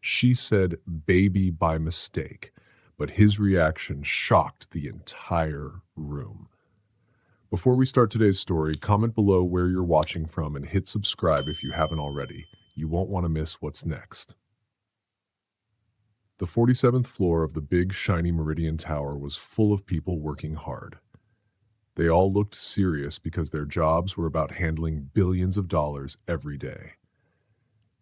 She said baby by mistake, but his reaction shocked the entire room. Before we start today's story, comment below where you're watching from and hit subscribe if you haven't already. You won't want to miss what's next. The 47th floor of the big, shiny Meridian Tower was full of people working hard. They all looked serious because their jobs were about handling billions of dollars every day.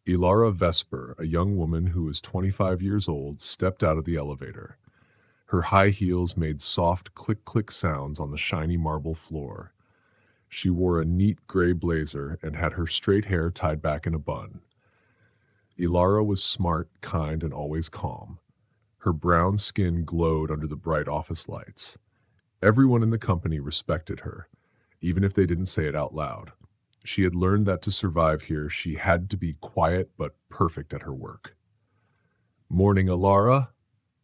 Ilara Vesper, a young woman who was 25 years old, stepped out of the elevator. Her high heels made soft click-click sounds on the shiny marble floor. She wore a neat gray blazer and had her straight hair tied back in a bun. Ilara was smart, kind, and always calm. Her brown skin glowed under the bright office lights. Everyone in the company respected her, even if they didn't say it out loud. She had learned that to survive here, she had to be quiet but perfect at her work. "Morning, Ilara,"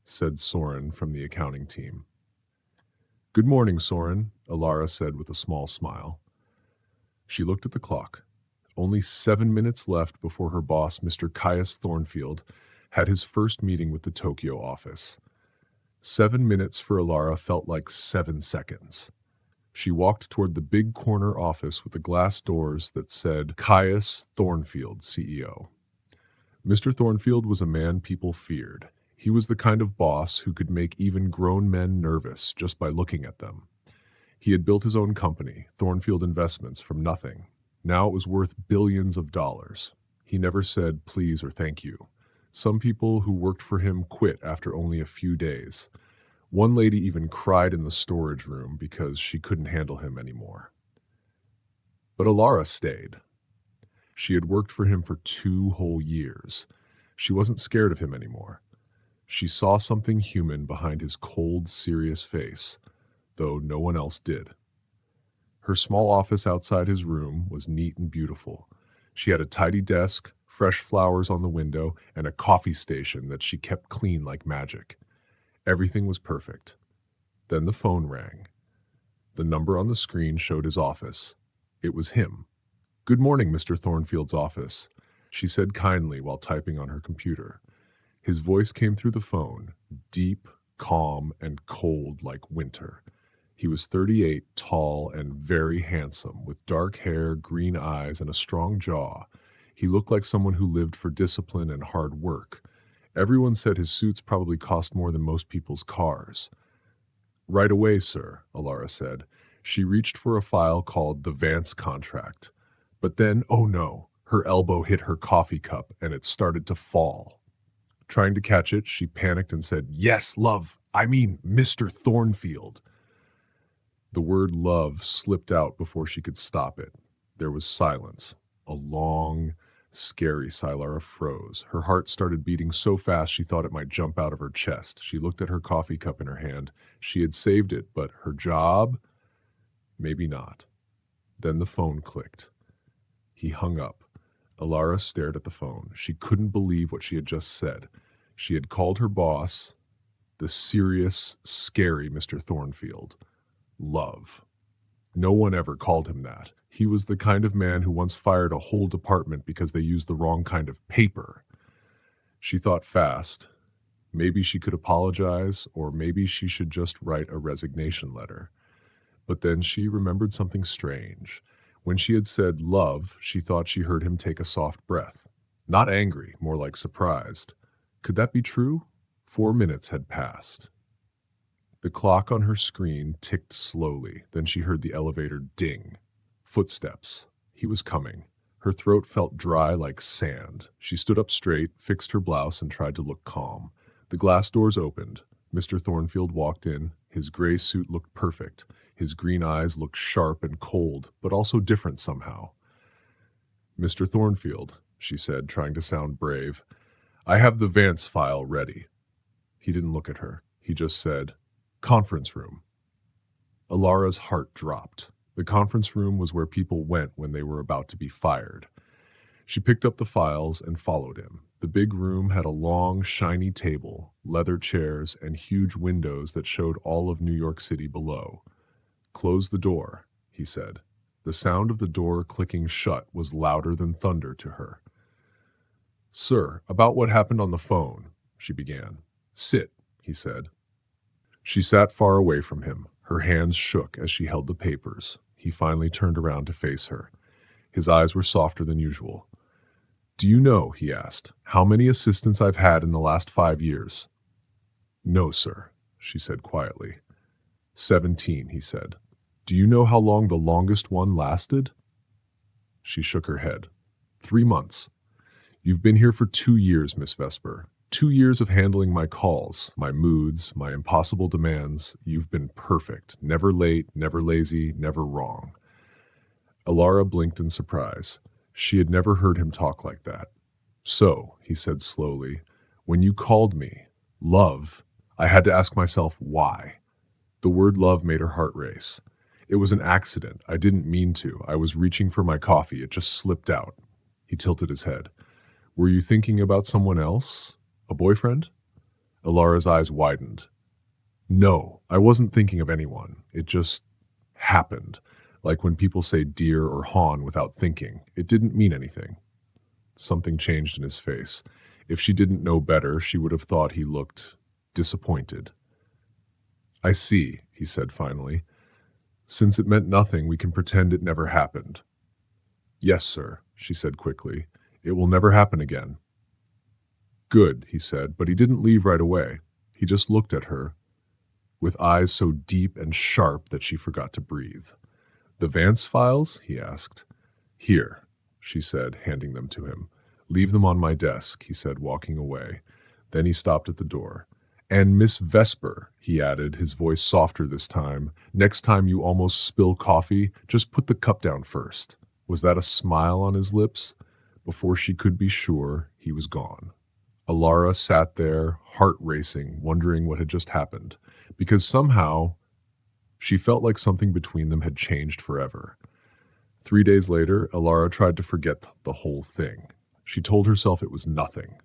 said Soren from the accounting team. "Good morning, Soren," Ilara said with a small smile. She looked at the clock. Only 7 minutes left before her boss, Mr. Caius Thornfield, had his first meeting with the Tokyo office. 7 minutes for Ilara felt like 7 seconds. She walked toward the big corner office with the glass doors that said Caius Thornfield, CEO. Mr. Thornfield was a man people feared. He was the kind of boss who could make even grown men nervous just by looking at them. He had built his own company, Thornfield Investments, from nothing. Now it was worth billions of dollars. He never said please or thank you. Some people who worked for him quit after only a few days. One lady even cried in the storage room because she couldn't handle him anymore. But Ilara stayed. She had worked for him for 2 whole years. She wasn't scared of him anymore. She saw something human behind his cold, serious face, though no one else did. Her small office outside his room was neat and beautiful. She had a tidy desk, fresh flowers on the window, and a coffee station that she kept clean like magic. Everything was perfect. Then the phone rang. The number on the screen showed his office. It was him. "Good morning, Mr. Thornfield's office," she said kindly while typing on her computer. His voice came through the phone, deep, calm, and cold like winter. He was 38, tall, and very handsome, with dark hair, green eyes, and a strong jaw. He looked like someone who lived for discipline and hard work. Everyone said his suits probably cost more than most people's cars. "Right away, sir," Ilara said. She reached for a file called the Vance contract. But then, oh no, her elbow hit her coffee cup and it started to fall. Trying to catch it, she panicked and said, "Yes, love. I mean, Mr. Thornfield." The word love slipped out before she could stop it. There was silence. A long, scary Ilara froze. Her heart started beating so fast she thought it might jump out of her chest. She looked at her coffee cup in her hand. She had saved it, but her job? Maybe not. Then the phone clicked. He hung up. Ilara stared at the phone. She couldn't believe what she had just said. She had called her boss, the serious, scary Mr. Thornfield, love. No one ever called him that. He was the kind of man who once fired a whole department because they used the wrong kind of paper. She thought fast. Maybe she could apologize, or maybe she should just write a resignation letter. But then she remembered something strange. When she had said love, she thought she heard him take a soft breath. Not angry, more like surprised. Could that be true? 4 minutes had passed. The clock on her screen ticked slowly. Then she heard the elevator ding. Footsteps. He was coming. Her throat felt dry like sand. She stood up straight, fixed her blouse, and tried to look calm. The glass doors opened. Mr. Thornfield walked in. His gray suit looked perfect. His green eyes looked sharp and cold, but also different somehow. "Mr. Thornfield," she said, trying to sound brave, "I have the Vance file ready." He didn't look at her. He just said, "Conference room." Ilara's heart dropped. The conference room was where people went when they were about to be fired. She picked up the files and followed him. The big room had a long, shiny table, leather chairs, and huge windows that showed all of New York City below. "Close the door," he said. The sound of the door clicking shut was louder than thunder to her. Sir, about what happened on the phone, she began. Sit, he said. She sat far away from him. Her hands shook as she held the papers. He finally turned around to face her. His eyes were softer than usual. Do you know, he asked, how many assistants I've had in the last 5 years? No, sir, she said quietly. 17, he said. Do you know how long the longest one lasted? She shook her head. 3 months. You've been here for 2 years, Miss Vesper. 2 years of handling my calls, my moods, my impossible demands. You've been perfect. Never late, never lazy, never wrong. Alara blinked in surprise. She had never heard him talk like that. So, he said slowly, when you called me, love, I had to ask myself why. The word love made her heart race. It was an accident. I didn't mean to. I was reaching for my coffee. It just slipped out. He tilted his head. Were you thinking about someone else? A boyfriend? Alara's eyes widened. No, I wasn't thinking of anyone. It just happened. Like when people say dear or Han without thinking. It didn't mean anything. Something changed in his face. If she didn't know better, she would have thought he looked disappointed. I see, he said finally. Since it meant nothing, we can pretend it never happened. Yes, sir, she said quickly. It will never happen again. Good, he said, but he didn't leave right away. He just looked at her, with eyes so deep and sharp that she forgot to breathe. The Vance files? He asked. Here, she said, handing them to him. Leave them on my desk, he said, walking away. Then he stopped at the door. And Miss Vesper, he added, his voice softer this time, next time you almost spill coffee, just put the cup down first. Was that a smile on his lips? Before she could be sure, he was gone. Alara sat there, heart racing, wondering what had just happened, because somehow she felt like something between them had changed forever. 3 days later, Alara tried to forget the whole thing. She told herself it was nothing.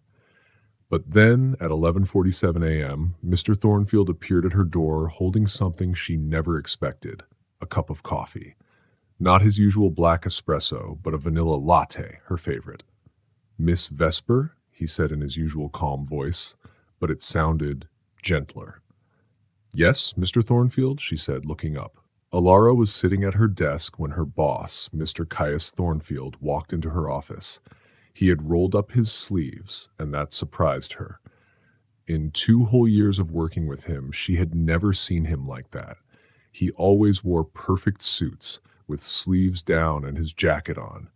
But then, at 11:47 a.m., Mr. Thornfield appeared at her door holding something she never expected, a cup of coffee. Not his usual black espresso, but a vanilla latte, her favorite. Miss Vesper, he said in his usual calm voice, but it sounded gentler. Yes, Mr. Thornfield, she said, looking up. Alara was sitting at her desk when her boss, Mr. Caius Thornfield, walked into her office. He had rolled up his sleeves, and that surprised her. In 2 whole years of working with him, she had never seen him like that. He always wore perfect suits, with sleeves down and his jacket on.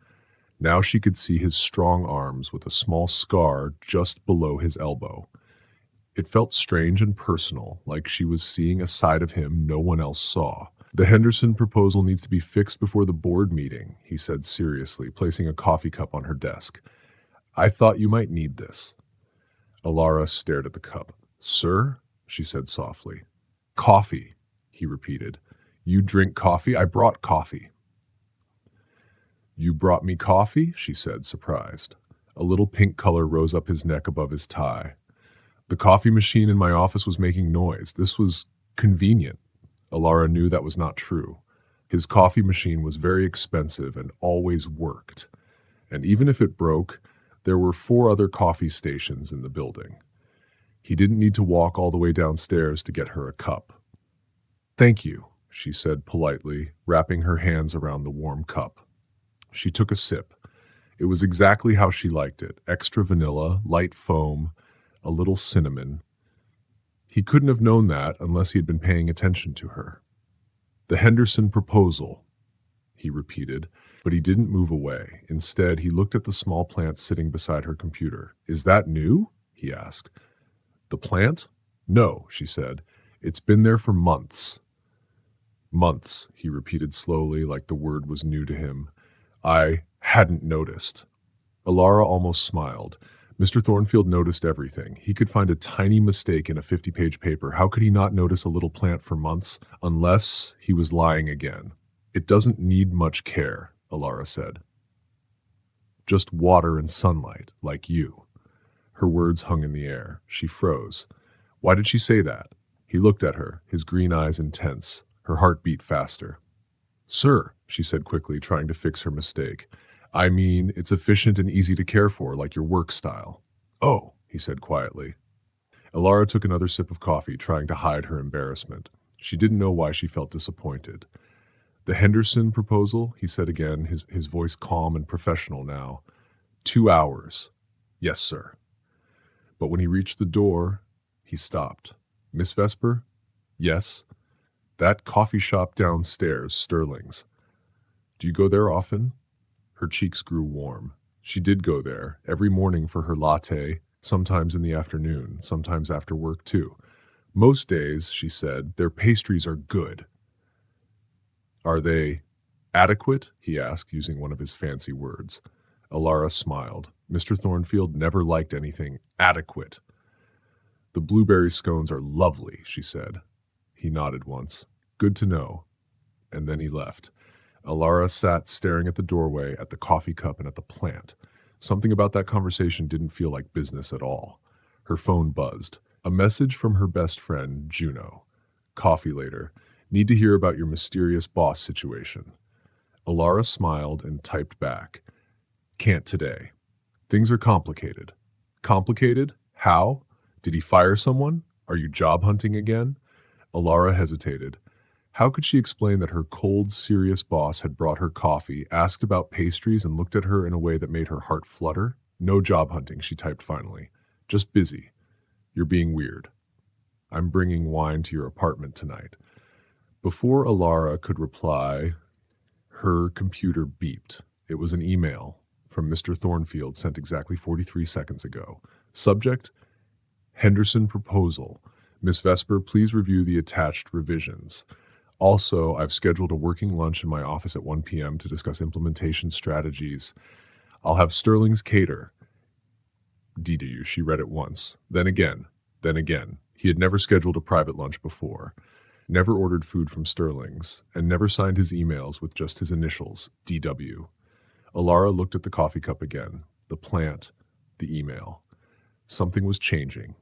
Now she could see his strong arms with a small scar just below his elbow. It felt strange and personal, like she was seeing a side of him no one else saw. The Henderson proposal needs to be fixed before the board meeting, he said seriously, placing a coffee cup on her desk. I thought you might need this. Alara stared at the cup. Sir, she said softly. Coffee, he repeated. You drink coffee? I brought coffee. You brought me coffee? She said, surprised. A little pink color rose up his neck above his tie. The coffee machine in my office was making noise. This was convenient. Alara knew that was not true. His coffee machine was very expensive and always worked. And even if it broke, there were 4 other coffee stations in the building. He didn't need to walk all the way downstairs to get her a cup. Thank you, she said politely, wrapping her hands around the warm cup. She took a sip. It was exactly how she liked it, extra vanilla, light foam, a little cinnamon. He couldn't have known that unless he had been paying attention to her. The Henderson proposal, he repeated, but he didn't move away. Instead, he looked at the small plant sitting beside her computer. Is that new? He asked. The plant? No, she said. It's been there for months. Months, he repeated slowly, like the word was new to him. I hadn't noticed. Alara almost smiled. Mr. Thornfield noticed everything. He could find a tiny mistake in a 50-page paper. How could he not notice a little plant for months? Unless he was lying again. It doesn't need much care, Alara said. Just water and sunlight, like you. Her words hung in the air. She froze. Why did she say that? He looked at her, his green eyes intense. Her heart beat faster. Sir, she said quickly, trying to fix her mistake, I mean, it's efficient and easy to care for, like your work style. Oh, he said quietly. Alara took another sip of coffee, trying to hide her embarrassment. She didn't know why she felt disappointed. The Henderson proposal, he said again, his voice calm and professional now. 2 hours. Yes, sir. But when he reached the door, he stopped. Miss Vesper? Yes. That coffee shop downstairs, Sterling's. Do you go there often? Her cheeks grew warm. She did go there, every morning for her latte, sometimes in the afternoon, sometimes after work too. Most days, she said, their pastries are good. Are they adequate? He asked, using one of his fancy words. Alara smiled. Mr. Thornfield never liked anything adequate. The blueberry scones are lovely, she said. He nodded once. Good to know. And then he left. Alara sat staring at the doorway, at the coffee cup, and at the plant. Something about that conversation didn't feel like business at all. Her phone buzzed. A message from her best friend, Juno. Coffee later. Need to hear about your mysterious boss situation. Alara smiled and typed back. Can't today. Things are complicated. Complicated? How? Did he fire someone? Are you job hunting again? Alara hesitated. How could she explain that her cold, serious boss had brought her coffee, asked about pastries, and looked at her in a way that made her heart flutter? No job hunting, she typed finally. Just busy. You're being weird. I'm bringing wine to your apartment tonight. Before Alara could reply, her computer beeped. It was an email from Mr. Thornfield sent exactly 43 seconds ago. Subject, Henderson proposal. Miss Vesper, please review the attached revisions. Also, I've scheduled a working lunch in my office at 1 p.m. to discuss implementation strategies. I'll have Sterling's cater. DW, she read it once. Then again. Then again. He had never scheduled a private lunch before, never ordered food from Sterling's, and never signed his emails with just his initials, DW. Alara looked at the coffee cup again, the plant, the email. Something was changing.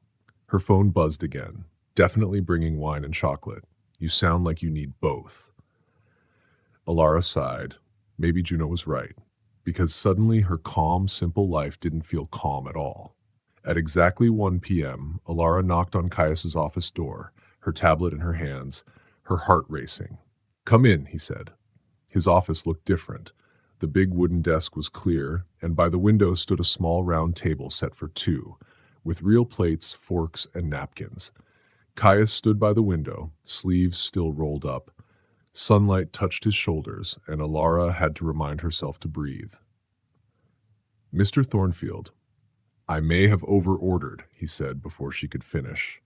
Her phone buzzed again, definitely bringing wine and chocolate. You sound like you need both. Alara sighed. Maybe Juno was right, because suddenly her calm, simple life didn't feel calm at all. At exactly 1 p.m., Alara knocked on Caius's office door, her tablet in her hands, her heart racing. Come in, he said. His office looked different. The big wooden desk was clear, and by the window stood a small round table set for two, with real plates, forks, and napkins. Caius stood by the window, sleeves still rolled up. Sunlight touched his shoulders, and Alara had to remind herself to breathe. Mr. Thornfield, I may have over-ordered, he said before she could finish.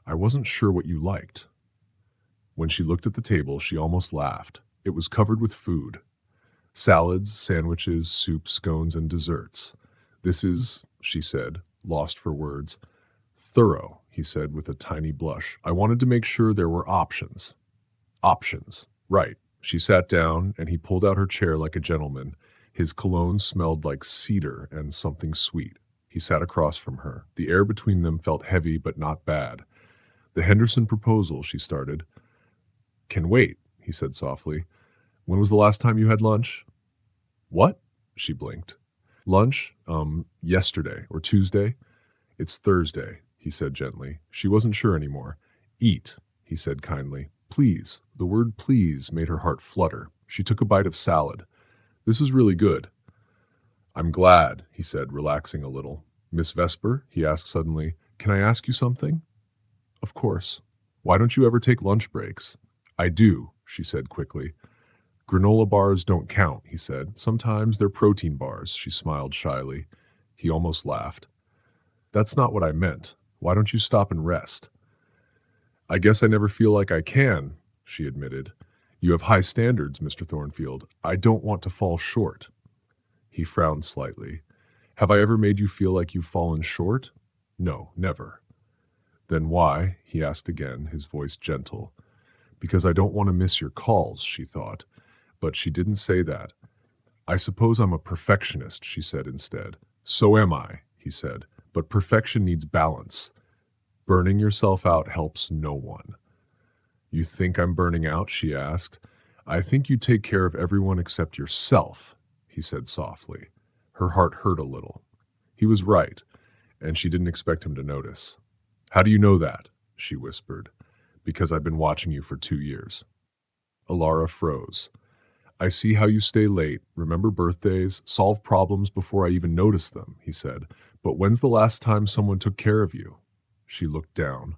I wasn't sure what you liked. When she looked at the table, she almost laughed. It was covered with food. Salads, sandwiches, soup, scones, and desserts. This is, she said, lost for words. Thorough, he said with a tiny blush. I wanted to make sure there were options. Options. Right. She sat down, and he pulled out her chair like a gentleman. His cologne smelled like cedar and something sweet. He sat across from her. The air between them felt heavy but not bad. The Henderson proposal, she started. Can wait, he said softly. When was the last time you had lunch? What? She blinked. Lunch? Yesterday or Tuesday? It's Thursday, he said gently. She wasn't sure anymore. Eat, he said kindly. Please. The word please made her heart flutter. She took a bite of salad. This is really good. I'm glad, he said, relaxing a little. Miss Vesper, he asked suddenly, can I ask you something? Of course. Why don't you ever take lunch breaks? I do, she said quickly. Granola bars don't count, he said. Sometimes they're protein bars, she smiled shyly. He almost laughed. That's not what I meant. Why don't you stop and rest? I guess I never feel like I can, she admitted. You have high standards, Mr. Thornfield. I don't want to fall short. He frowned slightly. Have I ever made you feel like you've fallen short? No, never. Then why? He asked again, his voice gentle. Because I don't want to miss your calls, she thought. But she didn't say that. I suppose I'm a perfectionist, she said instead. So am I, he said. But perfection needs balance. Burning yourself out helps no one. You think I'm burning out? She asked. I think you take care of everyone except yourself, he said softly. Her heart hurt a little. He was right, and she didn't expect him to notice. How do you know that? She whispered. Because I've been watching you for 2 years. Alara froze. I see how you stay late, remember birthdays, solve problems before I even notice them, he said. But when's the last time someone took care of you? She looked down.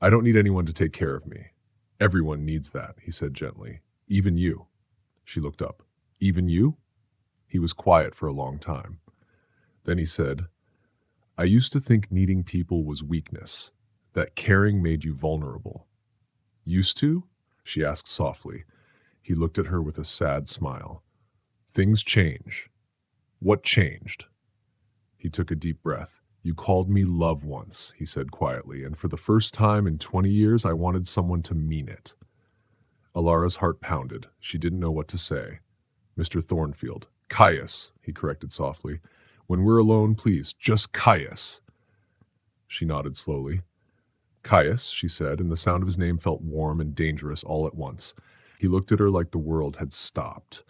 I don't need anyone to take care of me. Everyone needs that, he said gently. Even you. She looked up. Even you? He was quiet for a long time. Then he said, I used to think needing people was weakness, that caring made you vulnerable. Used to? She asked softly. He looked at her with a sad smile. Things change. What changed? He took a deep breath. You called me love once, he said quietly, and for the first time in 20 years, I wanted someone to mean it. Alara's heart pounded. She didn't know what to say. Mr. Thornfield. Caius, he corrected softly. When we're alone, please, just Caius. She nodded slowly. Caius, she said, and the sound of his name felt warm and dangerous all at once. He looked at her like the world had stopped.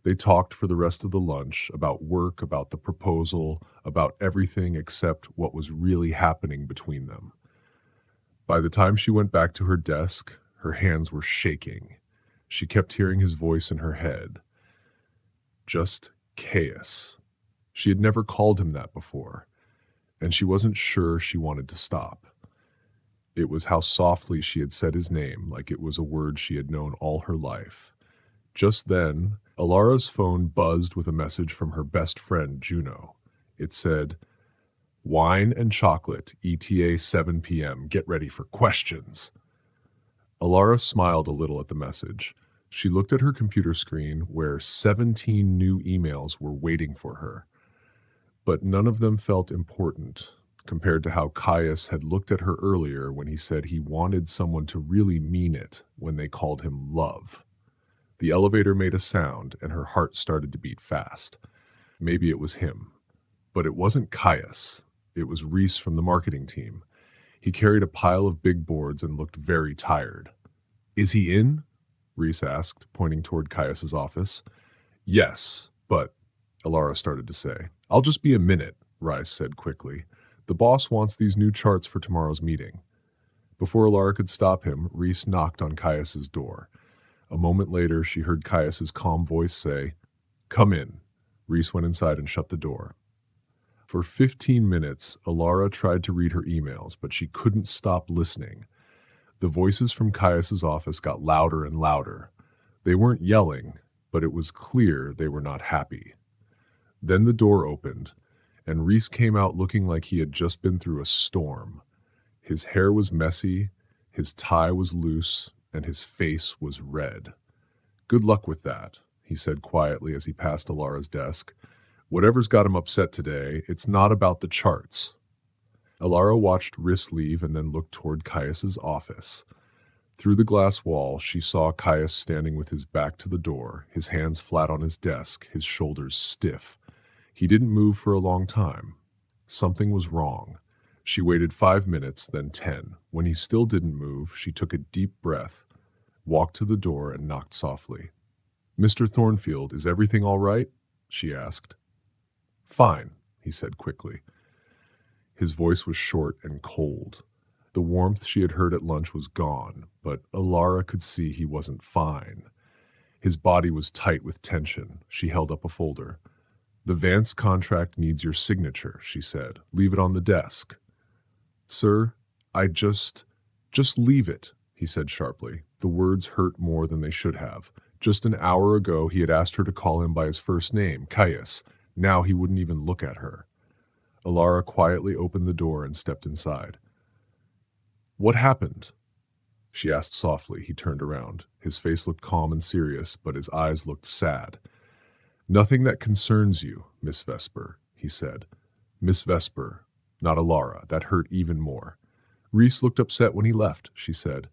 They talked for the rest of the lunch, about work, about the proposal, about everything except what was really happening between them. By the time she went back to her desk, her hands were shaking. She kept hearing his voice in her head. Just Caius. She had never called him that before, and she wasn't sure she wanted to stop. It was how softly she had said his name, like it was a word she had known all her life. Just then, Alara's phone buzzed with a message from her best friend, Juno. It said, Wine and chocolate, ETA 7 p.m. Get ready for questions. Alara smiled a little at the message. She looked at her computer screen where 17 new emails were waiting for her. But none of them felt important compared to how Caius had looked at her earlier when he said he wanted someone to really mean it when they called him love. The elevator made a sound and her heart started to beat fast. Maybe it was him. But it wasn't Caius. It was Reese from the marketing team. He carried a pile of big boards and looked very tired. Is he in? Reese asked, pointing toward Caius's office. Yes, but, Alara started to say. I'll just be a minute, Reese said quickly. The boss wants these new charts for tomorrow's meeting. Before Alara could stop him, Reese knocked on Caius's door. A moment later, she heard Caius's calm voice say, Come in. Reese went inside and shut the door. For 15 minutes, Alara tried to read her emails, but she couldn't stop listening. The voices from Caius's office got louder and louder. They weren't yelling, but it was clear they were not happy. Then the door opened, and Reese came out looking like he had just been through a storm. His hair was messy, his tie was loose, and his face was red. Good luck with that, he said quietly as he passed Alara's desk. Whatever's got him upset today, it's not about the charts. Alara watched Reese leave and then looked toward Caius's office. Through the glass wall, she saw Caius standing with his back to the door, his hands flat on his desk, his shoulders stiff. He didn't move for a long time. Something was wrong. She waited 5 minutes, then 10. When he still didn't move, she took a deep breath, walked to the door, and knocked softly. Mr. Thornfield, is everything all right? She asked. Fine, he said quickly. His voice was short and cold. The warmth she had heard at lunch was gone, but Alara could see he wasn't fine. His body was tight with tension. She held up a folder. The Vance contract needs your signature, she said. Leave it on the desk. Sir, just leave it, he said sharply. The words hurt more than they should have. Just an hour ago, he had asked her to call him by his first name, Caius. Now he wouldn't even look at her. Alara quietly opened the door and stepped inside. What happened? She asked softly. He turned around. His face looked calm and serious, but his eyes looked sad. Nothing that concerns you, Miss Vesper, he said. Miss Vesper, not Alara. That hurt even more. Reese looked upset when he left, she said.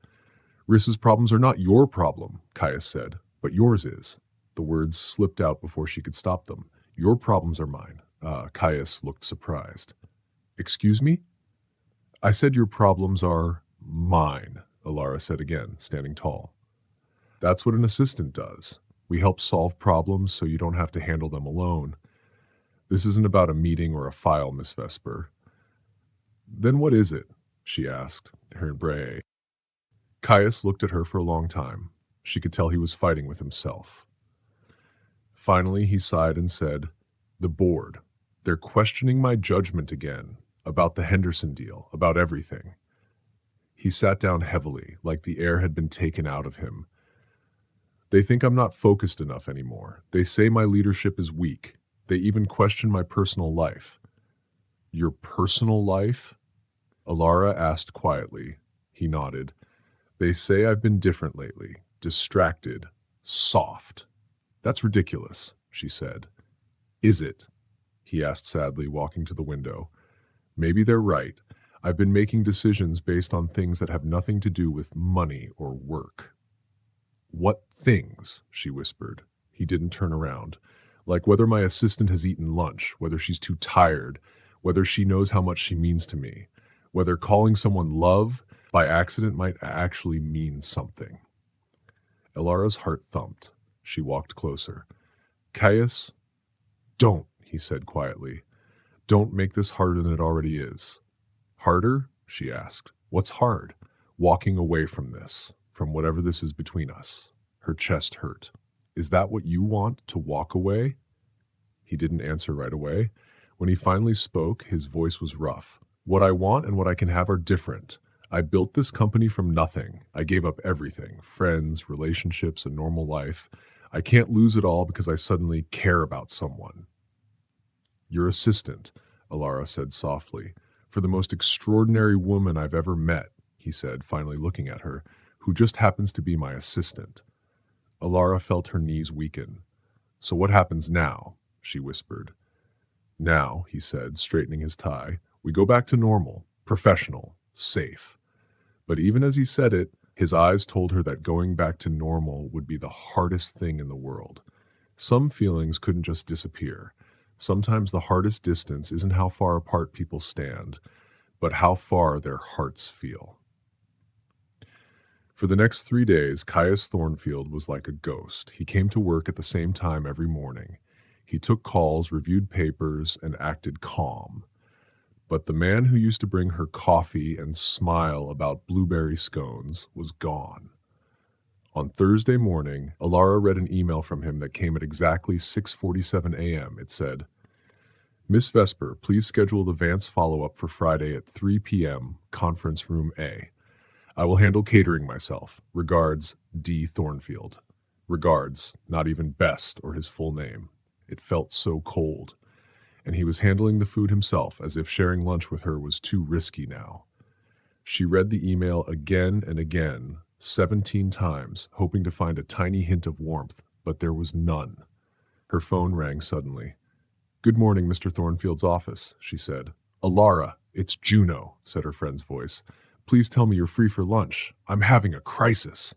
Reese's problems are not your problem, Caius said, but yours is. The words slipped out before she could stop them. Your problems are mine. Caius looked surprised. Excuse me? I said your problems are mine, Alara said again, standing tall. That's what an assistant does. We help solve problems so you don't have to handle them alone. This isn't about a meeting or a file, Miss Vesper. Then what is it? She asked, her Hebraic. Caius looked at her for a long time. She could tell he was fighting with himself. Finally, he sighed and said, "The board. They're questioning my judgment again, about the Henderson deal, about everything." He sat down heavily, like the air had been taken out of him. "They think I'm not focused enough anymore. They say my leadership is weak. They even question my personal life." "Your personal life?" Alara asked quietly. He nodded. "They say I've been different lately, distracted, soft." "That's ridiculous," she said. "Is it?" he asked sadly, walking to the window. "Maybe they're right. I've been making decisions based on things that have nothing to do with money or work." "What things?" she whispered. He didn't turn around. "Like whether my assistant has eaten lunch, whether she's too tired, whether she knows how much she means to me, whether calling someone love by accident might actually mean something." Elara's heart thumped. She walked closer. "Caius, don't," he said quietly. "Don't make this harder than it already is." "Harder?" she asked. "What's hard?" "Walking away from this, from whatever this is between us." Her chest hurt. "Is that what you want, to walk away?" He didn't answer right away. When he finally spoke, his voice was rough. "What I want and what I can have are different. I built this company from nothing. I gave up everything, friends, relationships, a normal life. I can't lose it all because I suddenly care about someone." "Your assistant," Alara said softly. "For the most extraordinary woman I've ever met," he said, finally looking at her, "who just happens to be my assistant." Alara felt her knees weaken. "So what happens now?" she whispered. "Now," he said, straightening his tie, "we go back to normal, professional, safe." But even as he said it, his eyes told her that going back to normal would be the hardest thing in the world. Some feelings couldn't just disappear. Sometimes the hardest distance isn't how far apart people stand, but how far their hearts feel. For the next 3 days, Caius Thornfield was like a ghost. He came to work at the same time every morning. He took calls, reviewed papers, and acted calm. But the man who used to bring her coffee and smile about blueberry scones was gone. On Thursday morning, Alara read an email from him that came at exactly 6:47 a.m. It said, "Miss Vesper, please schedule the Vance follow-up for Friday at 3 p.m., conference room A. I will handle catering myself. Regards, D. Thornfield." Regards, not even Best or his full name. It felt so cold. And he was handling the food himself, as if sharing lunch with her was too risky now. She read the email again and again, 17 times, hoping to find a tiny hint of warmth, but there was none. Her phone rang suddenly. "Good morning, Mr. Thornfield's office," she said. "Alara, it's Juno," said her friend's voice. "Please tell me you're free for lunch. I'm having a crisis."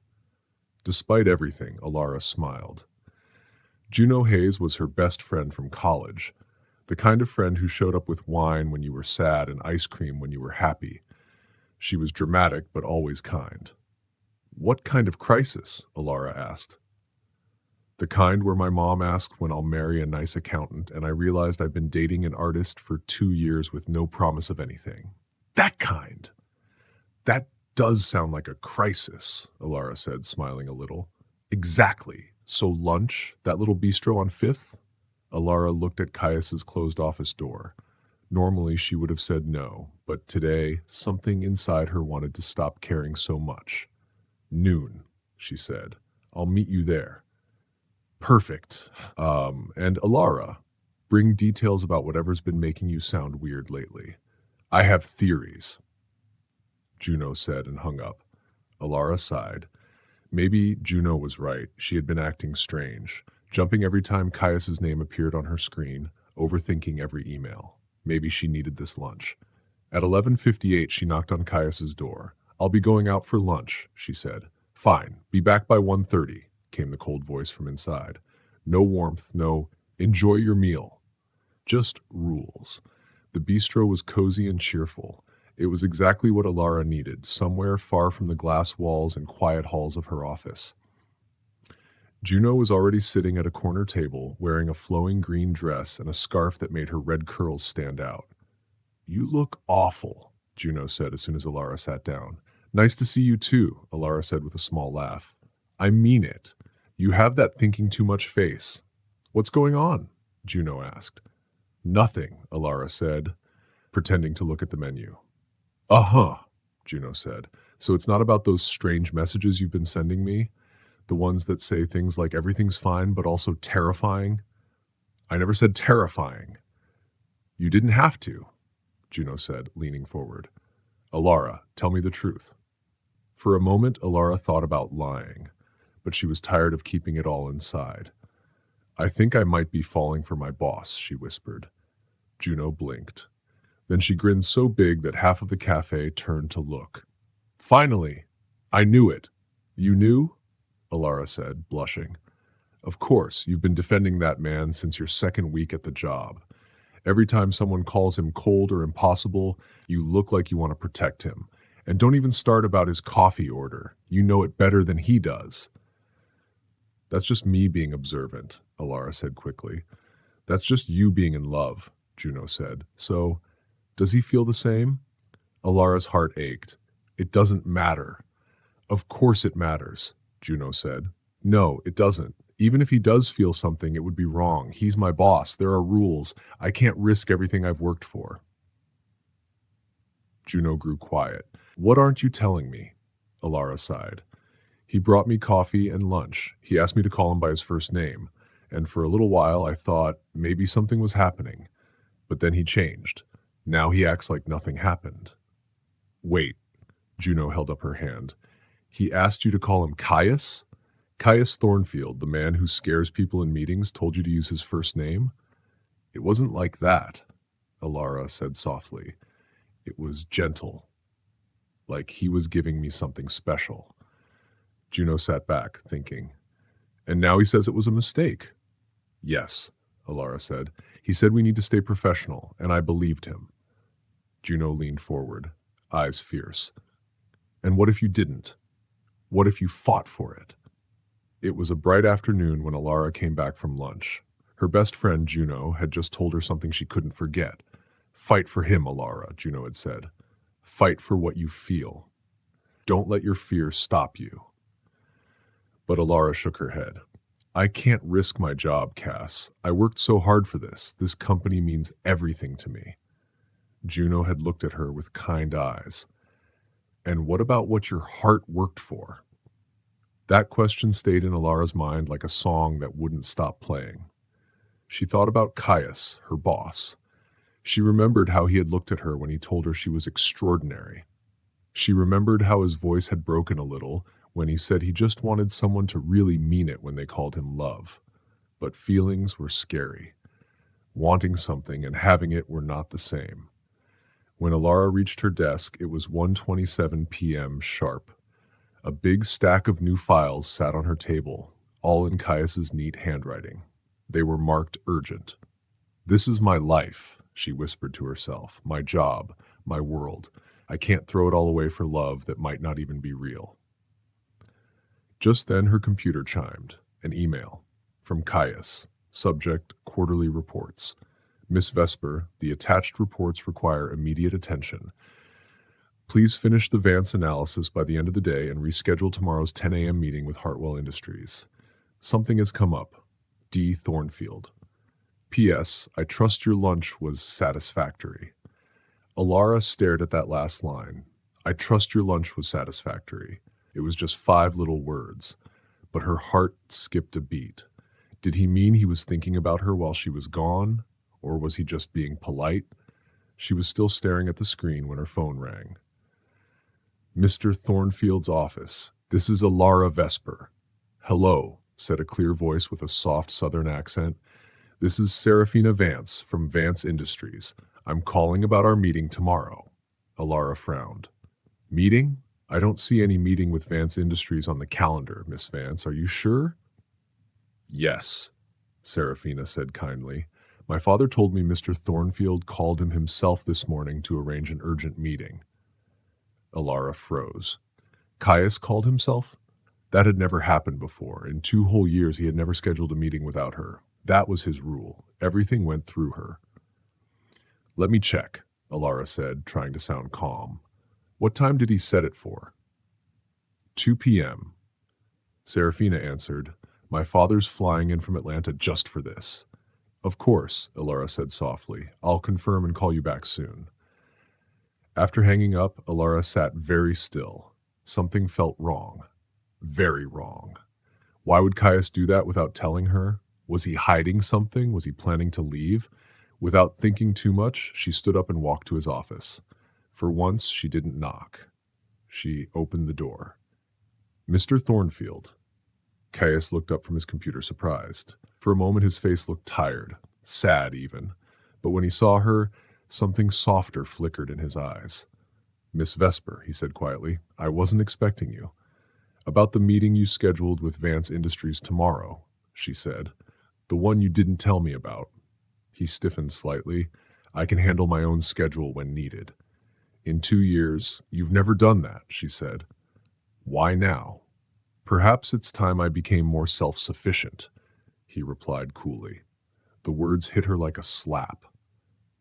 Despite everything, Alara smiled. Juno Hayes was her best friend from college. The kind of friend who showed up with wine when you were sad and ice cream when you were happy. She was dramatic, but always kind. "What kind of crisis?" Alara asked. "The kind where my mom asked when I'll marry a nice accountant, and I realized I've been dating an artist for 2 years with no promise of anything." "That kind." "That does sound like a crisis," Alara said, smiling a little. "Exactly. So lunch, that little bistro on 5th? Alara looked at Caius's closed office door. Normally she would have said no, but today something inside her wanted to stop caring so much. "Noon," she said. "I'll meet you there." "Perfect. And Alara, bring details about whatever's been making you sound weird lately. I have theories," Juno said and hung up. Alara sighed. Maybe Juno was right. She had been acting strange, jumping every time Caius's name appeared on her screen, overthinking every email. Maybe she needed this lunch. At 11:58, she knocked on Caius's door. "I'll be going out for lunch," she said. "Fine. Be back by 1:30, came the cold voice from inside. No warmth, no "enjoy your meal." Just rules. The bistro was cozy and cheerful. It was exactly what Alara needed, somewhere far from the glass walls and quiet halls of her office. Juno was already sitting at a corner table, wearing a flowing green dress and a scarf that made her red curls stand out. "You look awful," Juno said as soon as Alara sat down. "Nice to see you too," Alara said with a small laugh. "I mean it. You have that thinking too much face." "What's going on?" Juno asked. "Nothing," Alara said, pretending to look at the menu. "Uh-huh," Juno said. "So it's not about those strange messages you've been sending me? The ones that say things like everything's fine but also terrifying?" "I never said terrifying." "You didn't have to," Juno said, leaning forward. "Alara, tell me the truth." For a moment, Alara thought about lying, but she was tired of keeping it all inside. "I think I might be falling for my boss," she whispered. Juno blinked. Then she grinned so big that half of the cafe turned to look. "Finally! I knew it." "You knew?" Alara said, blushing. "Of course, you've been defending that man since your second week at the job. Every time someone calls him cold or impossible, you look like you want to protect him. And don't even start about his coffee order. You know it better than he does." "That's just me being observant," Alara said quickly. "That's just you being in love," Juno said. "So, does he feel the same?" Alara's heart ached. "It doesn't matter." "Of course it matters," Juno said. "No, it doesn't. Even if he does feel something, it would be wrong. He's my boss. There are rules. I can't risk everything I've worked for." Juno grew quiet. "What aren't you telling me?" Alara sighed. "He brought me coffee and lunch. He asked me to call him by his first name. And for a little while I thought maybe something was happening. But then he changed. Now he acts like nothing happened." "Wait." Juno held up her hand. "He asked you to call him Caius? Caius Thornfield, the man who scares people in meetings, told you to use his first name?" "It wasn't like that," Alara said softly. "It was gentle. Like he was giving me something special." Juno sat back, thinking. "And now he says it was a mistake." "Yes," Alara said. "He said we need to stay professional, and I believed him." Juno leaned forward, eyes fierce. "And what if you didn't? What if you fought for it?" It was a bright afternoon when Alara came back from lunch. Her best friend, Juno, had just told her something she couldn't forget. "Fight for him, Alara," Juno had said. "Fight for what you feel. Don't let your fear stop you." But Alara shook her head. "I can't risk my job, Cass. I worked so hard for this. This company means everything to me." Juno had looked at her with kind eyes. "And what about what your heart worked for?" That question stayed in Alara's mind like a song that wouldn't stop playing. She thought about Caius, her boss. She remembered how he had looked at her when he told her she was extraordinary. She remembered how his voice had broken a little when he said he just wanted someone to really mean it when they called him love. But feelings were scary. Wanting something and having it were not the same. When Alara reached her desk, it was 1:27 p.m. sharp. A big stack of new files sat on her table, all in Caius's neat handwriting. They were marked urgent. "This is my life," she whispered to herself. "My job, my world. I can't throw it all away for love that might not even be real." Just then her computer chimed. An email. From Caius. Subject, quarterly reports. "Miss Vesper, the attached reports require immediate attention. Please finish the Vance analysis by the end of the day and reschedule tomorrow's 10 a.m. meeting with Hartwell Industries. Something has come up. D. Thornfield. P.S. I trust your lunch was satisfactory." Alara stared at that last line. "I trust your lunch was satisfactory." It was just 5 little words, but her heart skipped a beat. Did he mean he was thinking about her while she was gone, or was he just being polite? She was still staring at the screen when her phone rang. "Mr. Thornfield's office. This is Alara Vesper." "Hello," said a clear voice with a soft southern accent. "This is Serafina Vance from Vance Industries. I'm calling about our meeting tomorrow." Alara frowned. "Meeting? I don't see any meeting with Vance Industries on the calendar, Miss Vance. Are you sure?" "Yes," Serafina said kindly. "My father told me Mr. Thornfield called him himself this morning to arrange an urgent meeting." Alara froze. "Caius called himself?" That had never happened before. In 2 whole years, he had never scheduled a meeting without her. That was his rule. Everything went through her. "Let me check," Alara said, trying to sound calm. "What time did he set it for?" 2 p.m. Serafina answered, "My father's flying in from Atlanta just for this." "Of course," Alara said softly. "I'll confirm and call you back soon." After hanging up, Alara sat very still. Something felt wrong. Very wrong. Why would Caius do that without telling her? Was he hiding something? Was he planning to leave? Without thinking too much, she stood up and walked to his office. For once, she didn't knock. She opened the door. "Mr. Thornfield." Caius looked up from his computer, surprised. For a moment, his face looked tired, sad even. But when he saw her, something softer flickered in his eyes. "Miss Vesper," he said quietly, "I wasn't expecting you." "About the meeting you scheduled with Vance Industries tomorrow," she said. "The one you didn't tell me about." He stiffened slightly. "I can handle my own schedule when needed." "In 2 years, you've never done that," she said. "Why now?" "Perhaps it's time I became more self-sufficient," he replied coolly. The words hit her like a slap.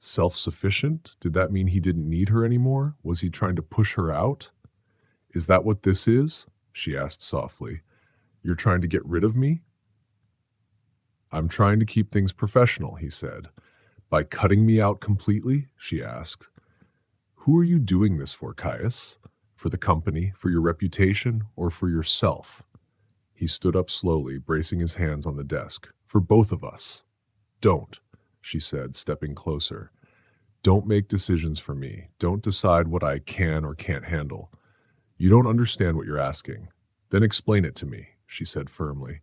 Self-sufficient? Did that mean he didn't need her anymore? Was he trying to push her out? "Is that what this is?" she asked softly. "You're trying to get rid of me?" "I'm trying to keep things professional," he said. "By cutting me out completely?" she asked. "Who are you doing this for, Caius? For the company, for your reputation, or for yourself?" He stood up slowly, bracing his hands on the desk. "For both of us." "Don't," she said, stepping closer. "Don't make decisions for me. Don't decide what I can or can't handle. You don't understand what you're asking. Then explain it to me," she said firmly.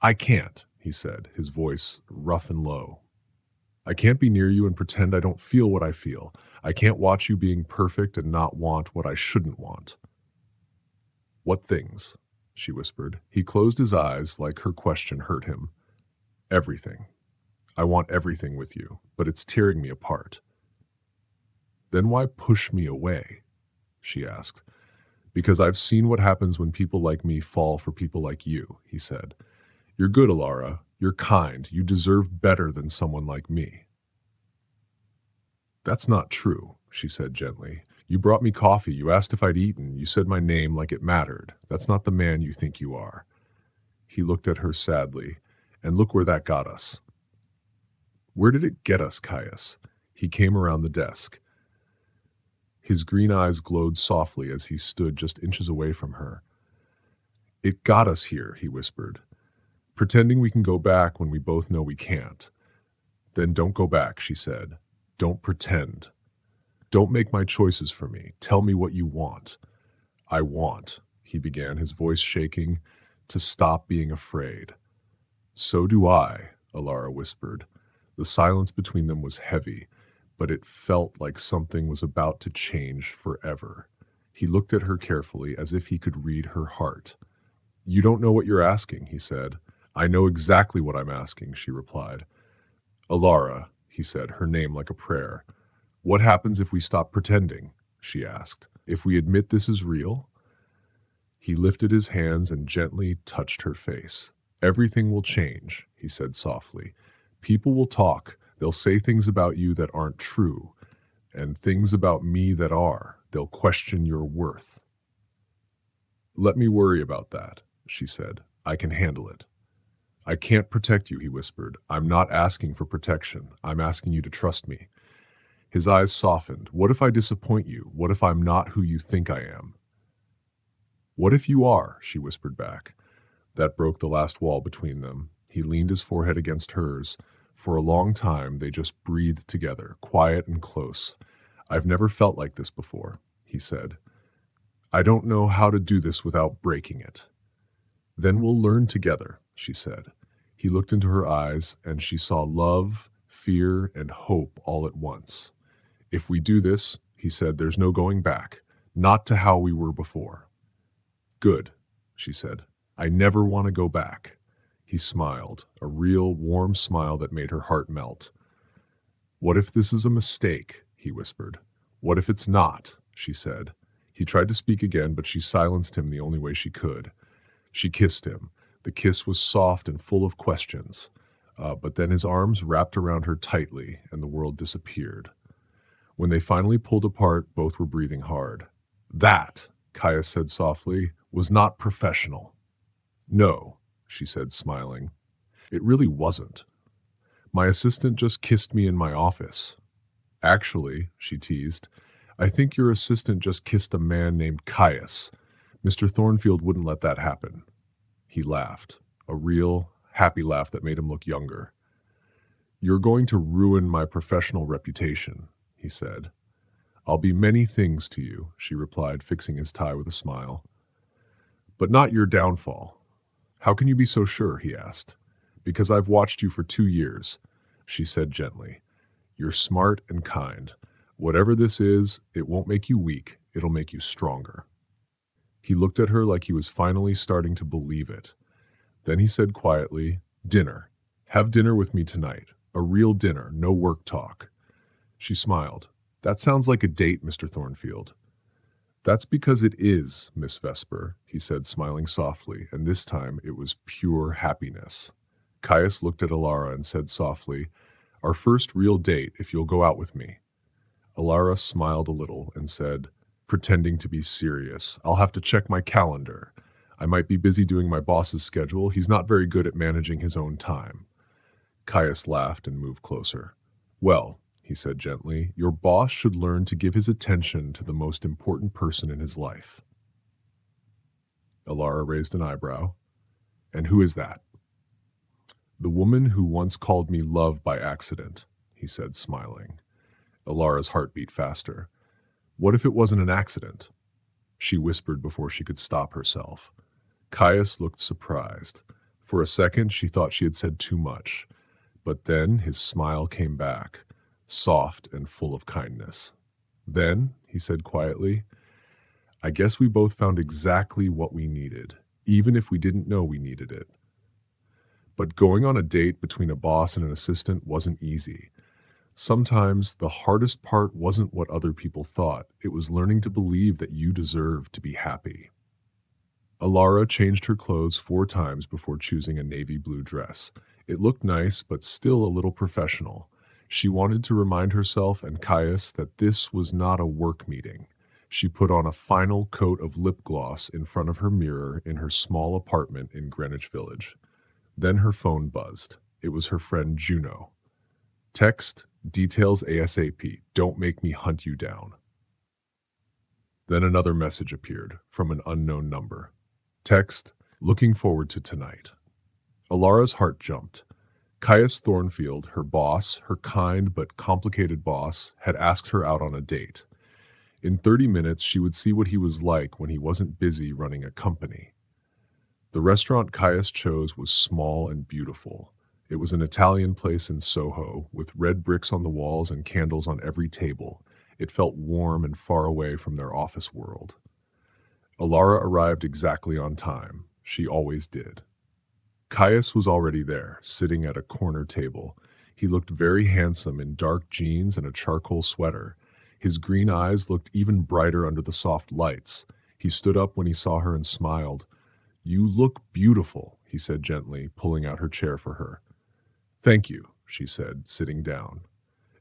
"I can't," he said, his voice rough and low. "I can't be near you and pretend I don't feel what I feel. I can't watch you being perfect and not want what I shouldn't want." "What things?" she whispered. He closed his eyes like her question hurt him. "Everything. I want everything with you, but it's tearing me apart." "Then why push me away?" she asked. "Because I've seen what happens when people like me fall for people like you," he said. "You're good, Alara. You're kind. You deserve better than someone like me." "That's not true," she said gently. "You brought me coffee. You asked if I'd eaten. You said my name like it mattered. That's not the man you think you are." He looked at her sadly. "And look where that got us." "Where did it get us, Caius?" He came around the desk. His green eyes glowed softly as he stood just inches away from her. "It got us here," he whispered. "Pretending we can go back when we both know we can't." "Then don't go back," she said. "Don't pretend. Don't make my choices for me. Tell me what you want." "I want," he began, his voice shaking, "to stop being afraid." "So do I," Alara whispered. The silence between them was heavy, but it felt like something was about to change forever. He looked at her carefully, as if he could read her heart. "You don't know what you're asking," he said. "I know exactly what I'm asking," she replied. "Alara," he said, her name like a prayer. "What happens if we stop pretending?" she asked. "If we admit this is real?" He lifted his hands and gently touched her face. "Everything will change," he said softly. "People will talk. They'll say things about you that aren't true, and things about me that are. They'll question your worth." "Let me worry about that," she said. "I can handle it." "I can't protect you," he whispered. "I'm not asking for protection. I'm asking you to trust me." His eyes softened. "What if I disappoint you? What if I'm not who you think I am?" "What if you are?" she whispered back. That broke the last wall between them. He leaned his forehead against hers. For a long time, they just breathed together, quiet and close. "I've never felt like this before," he said. "I don't know how to do this without breaking it." "Then we'll learn together," she said. He looked into her eyes, and she saw love, fear, and hope all at once. "If we do this," he said, "there's no going back. Not to how we were before." "Good," she said. "I never want to go back." He smiled, a real warm smile that made her heart melt. "What if this is a mistake?" he whispered. "What if it's not?" she said. He tried to speak again, but she silenced him the only way she could. She kissed him. The kiss was soft and full of questions. But then his arms wrapped around her tightly, and the world disappeared. When they finally pulled apart, both were breathing hard. That, Caius said softly, was not professional. No, she said, smiling. It really wasn't. My assistant just kissed me in my office. Actually, she teased, I think your assistant just kissed a man named Caius. Mr. Thornfield wouldn't let that happen. He laughed, a real, happy laugh that made him look younger. You're going to ruin my professional reputation, he said. I'll be many things to you, she replied, fixing his tie with a smile. But not your downfall. How can you be so sure, he asked. Because I've watched you for 2 years, she said gently. You're smart and kind. Whatever this is, it won't make you weak, it'll make you stronger. He looked at her like he was finally starting to believe it. Then he said quietly, Dinner. Have dinner with me tonight. A real dinner, no work talk. She smiled. That sounds like a date, Mr. Thornfield. That's because it is, Miss Vesper, he said, smiling softly, and this time it was pure happiness. Caius looked at Alara and said softly, Our first real date, if you'll go out with me. Alara smiled a little and said, pretending to be serious, I'll have to check my calendar. I might be busy doing my boss's schedule. He's not very good at managing his own time. Caius laughed and moved closer. Well, he said gently, your boss should learn to give his attention to the most important person in his life. Alara raised an eyebrow. And who is that? The woman who once called me love by accident, he said, smiling. Alara's heart beat faster. What if it wasn't an accident? She whispered before she could stop herself. Caius looked surprised. For a second, she thought she had said too much. But then his smile came back, soft and full of kindness. Then, he said quietly, I guess we both found exactly what we needed, even if we didn't know we needed it. But going on a date between a boss and an assistant wasn't easy. Sometimes the hardest part wasn't what other people thought. It was learning to believe that you deserved to be happy. Alara changed her clothes 4 times before choosing a navy blue dress. It looked nice, but still a little professional. She wanted to remind herself and Caius that this was not a work meeting. She put on a final coat of lip gloss in front of her mirror in her small apartment in Greenwich Village. Then her phone buzzed. It was her friend Juno. Text, details ASAP. Don't make me hunt you down. Then another message appeared from an unknown number. Text, looking forward to tonight. Alara's heart jumped. Caius Thornfield, her boss, her kind but complicated boss, had asked her out on a date. In 30 minutes, she would see what he was like when he wasn't busy running a company. The restaurant Caius chose was small and beautiful. It was an Italian place in Soho, with red bricks on the walls and candles on every table. It felt warm and far away from their office world. Alara arrived exactly on time. She always did. Caius was already there, sitting at a corner table. He looked very handsome in dark jeans and a charcoal sweater. His green eyes looked even brighter under the soft lights. He stood up when he saw her and smiled. You look beautiful, he said gently, pulling out her chair for her. Thank you, she said, sitting down.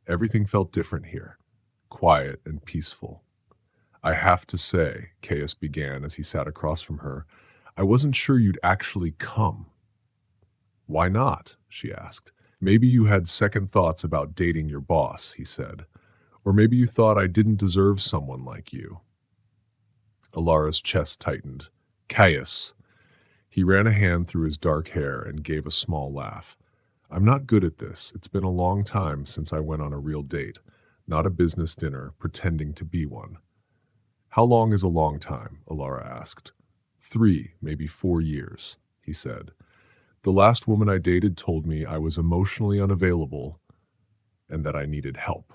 Everything felt different here, quiet and peaceful. I have to say, Caius began as he sat across from her, I wasn't sure you'd actually come. Why not? She asked. Maybe you had second thoughts about dating your boss, he said. Or maybe you thought I didn't deserve someone like you. Alara's chest tightened. Caius. He ran a hand through his dark hair and gave a small laugh. I'm not good at this. It's been a long time since I went on a real date, not a business dinner, pretending to be one. How long is a long time? Alara asked. 3, maybe 4 years, he said. The last woman I dated told me I was emotionally unavailable and that I needed help.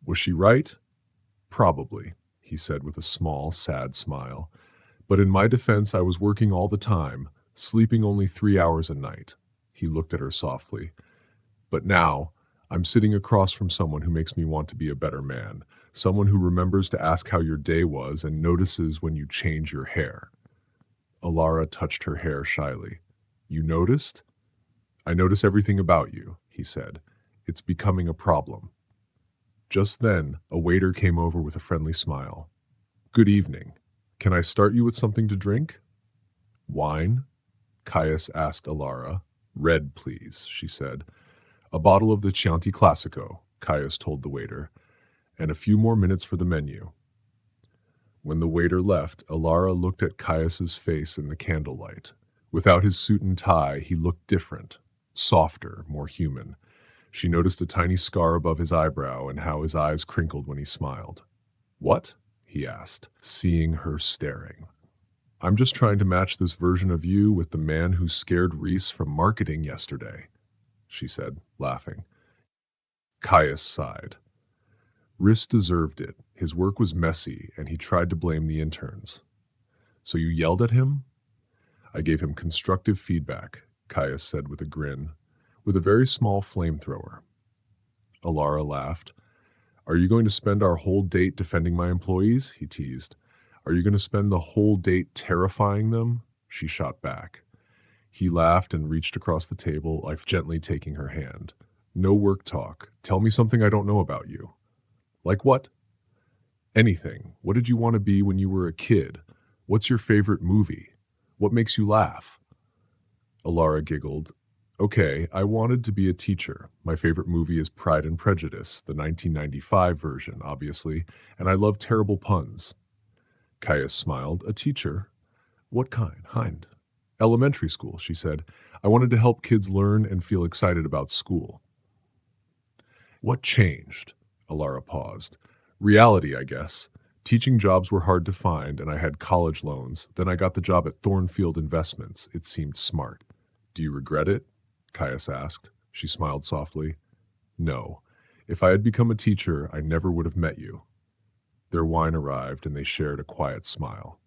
Was she right? Probably, he said with a small, sad smile. But in my defense, I was working all the time, sleeping only 3 hours a night. He looked at her softly. But now, I'm sitting across from someone who makes me want to be a better man, someone who remembers to ask how your day was and notices when you change your hair. Alara touched her hair shyly. You noticed? I notice everything about you, he said. It's becoming a problem. Just then, a waiter came over with a friendly smile. Good evening. Can I start you with something to drink? Wine? Caius asked Alara. Red, please, she said. A bottle of the Chianti Classico, Caius told the waiter, and a few more minutes for the menu. When the waiter left, Alara looked at Caius's face in the candlelight. Without his suit and tie, he looked different, softer, more human. She noticed a tiny scar above his eyebrow and how his eyes crinkled when he smiled. What? He asked, seeing her staring. I'm just trying to match this version of you with the man who scared Reese from marketing yesterday, she said, laughing. Caius sighed. Reese deserved it. His work was messy, and he tried to blame the interns. So you yelled at him? I gave him constructive feedback, Caius said with a grin, with a very small flamethrower. Alara laughed. Are you going to spend our whole date defending my employees? He teased. Are you going to spend the whole date terrifying them? She shot back. He laughed and reached across the table, like gently taking her hand. No work talk. Tell me something I don't know about you. Like what? Anything. What did you want to be when you were a kid? What's your favorite movie? What makes you laugh? Alara giggled. Okay, I wanted to be a teacher. My favorite movie is Pride and Prejudice, the 1995 version, obviously, and I love terrible puns. Caius smiled. A teacher? What kind? Hind. Elementary school, she said. I wanted to help kids learn and feel excited about school. What changed? Alara paused. Reality, I guess. Teaching jobs were hard to find, and I had college loans. Then I got the job at Thornfield Investments. It seemed smart. Do you regret it? Caius asked. She smiled softly. No. If I had become a teacher, I never would have met you. Their wine arrived, and they shared a quiet smile.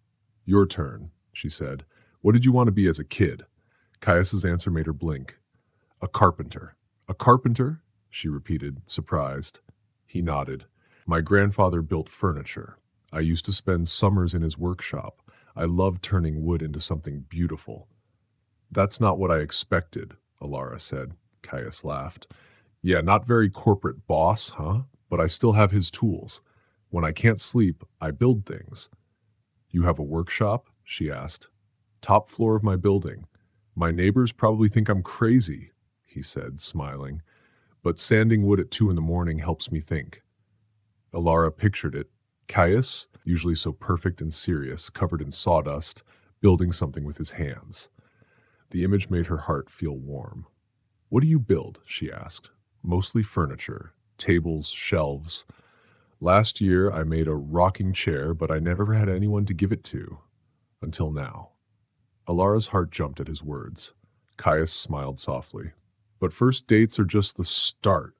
Your turn, she said. What did you want to be as a kid? Caius's answer made her blink. A carpenter. A carpenter? She repeated, surprised. He nodded. My grandfather built furniture. I used to spend summers in his workshop. I loved turning wood into something beautiful. That's not what I expected, Alara said. Caius laughed. Yeah, not very corporate boss, huh? But I still have his tools. When I can't sleep, I build things. You have a workshop? She asked. Top floor of my building. My neighbors probably think I'm crazy, he said, smiling. But sanding wood at 2 a.m. helps me think. Alara pictured it. Caius, usually so perfect and serious, covered in sawdust, building something with his hands. The image made her heart feel warm. What do you build? She asked. Mostly furniture, tables, shelves. Last year I made a rocking chair, but I never had anyone to give it to. Until now. Alara's heart jumped at his words. Caius smiled softly. But first dates are just the start.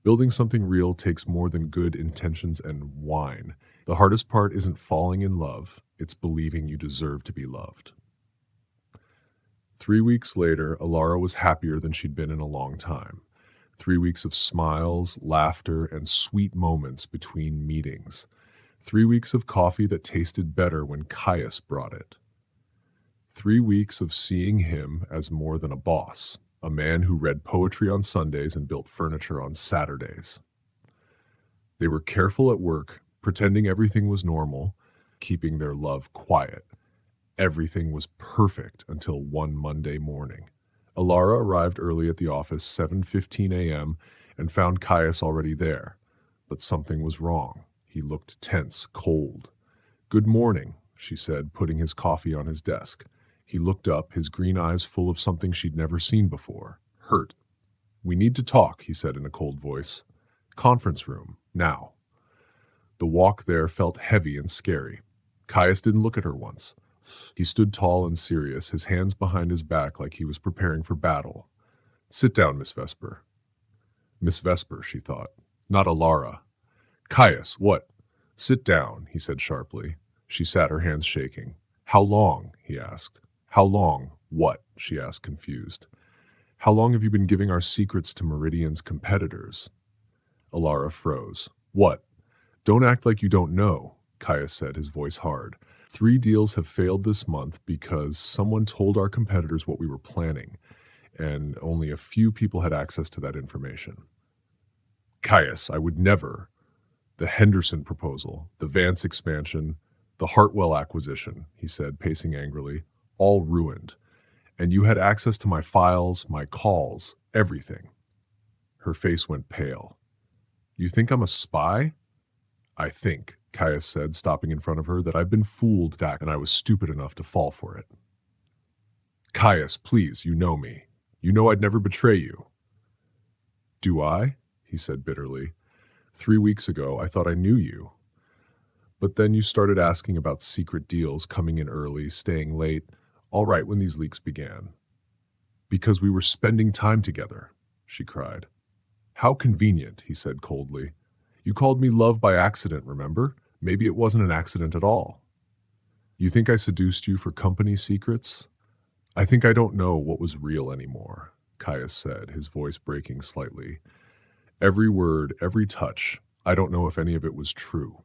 Building something real takes more than good intentions and wine. The hardest part isn't falling in love, it's believing you deserve to be loved. 3 weeks later, Alara was happier than she'd been in a long time. 3 weeks of smiles, laughter, and sweet moments between meetings. 3 weeks of coffee that tasted better when Caius brought it. 3 weeks of seeing him as more than a boss, a man who read poetry on Sundays and built furniture on Saturdays. They were careful at work, pretending everything was normal, keeping their love quiet. Everything was perfect until one Monday morning. Alara arrived early at the office, 7:15 a.m., and found Caius already there. But something was wrong. He looked tense, cold. Good morning, she said, putting his coffee on his desk. He looked up, his green eyes full of something she'd never seen before. Hurt. We need to talk, he said in a cold voice. Conference room, now. The walk there felt heavy and scary. Caius didn't look at her once. He stood tall and serious, his hands behind his back like he was preparing for battle. Sit down, Miss Vesper. Miss Vesper, she thought. Not Alara. Caius, what? Sit down, he said sharply. She sat, her hands shaking. How long? He asked. How long? What? She asked, confused. How long have you been giving our secrets to Meridian's competitors? Alara froze. What? Don't act like you don't know, Caius said, his voice hard. 3 deals have failed this month because someone told our competitors what we were planning, and only a few people had access to that information. Caius, I would never. The Henderson proposal, the Vance expansion, the Hartwell acquisition, he said, pacing angrily, all ruined. And you had access to my files, my calls, everything. Her face went pale. You think I'm a spy? I think, Caius said, stopping in front of her, that I've been fooled, Dak, and I was stupid enough to fall for it. Caius, please, you know me. You know I'd never betray you. Do I? He said bitterly. 3 weeks ago, I thought I knew you. But then you started asking about secret deals, coming in early, staying late, all right when these leaks began. Because we were spending time together, she cried. How convenient, he said coldly. You called me love by accident, remember? Maybe it wasn't an accident at all. You think I seduced you for company secrets? I think I don't know what was real anymore, Caius said, his voice breaking slightly. Every word, every touch, I don't know if any of it was true.